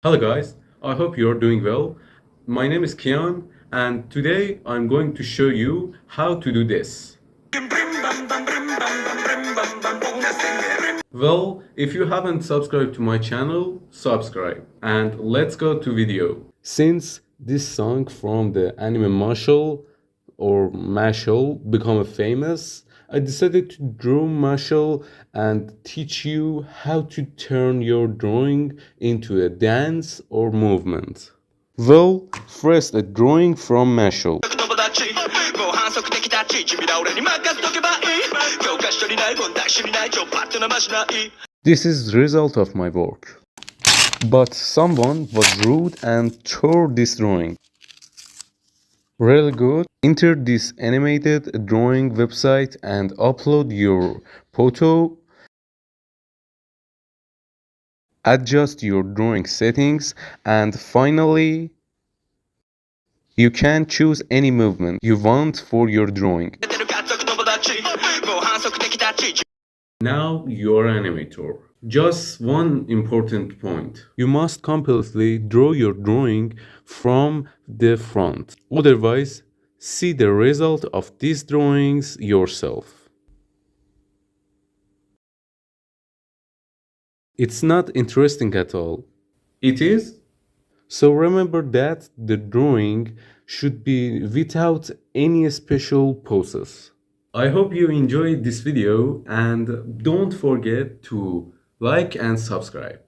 Hello guys, I hope you're doing well. My name is Kian and today I'm going to show you how to do this. Well, if you haven't subscribed to my channel, subscribe and let's go to video. Since this song from the anime mashle become famous, I decided to draw mashle and teach you how to turn your drawing into a dance or movement. Well, first a drawing from mashle. This is the result of my work. But someone was rude and tore this drawing. Really good. Enter this animated drawing website and upload your photo. Adjust your drawing settings and finally you can choose any movement you want for your drawing. Now you're an animator. Just one important point. You must completely draw your drawing from the front. Otherwise, see the result of these drawings yourself. It's not interesting at all. It is? So remember that the drawing should be without any special poses. I hope you enjoyed this video and don't forget to like and subscribe.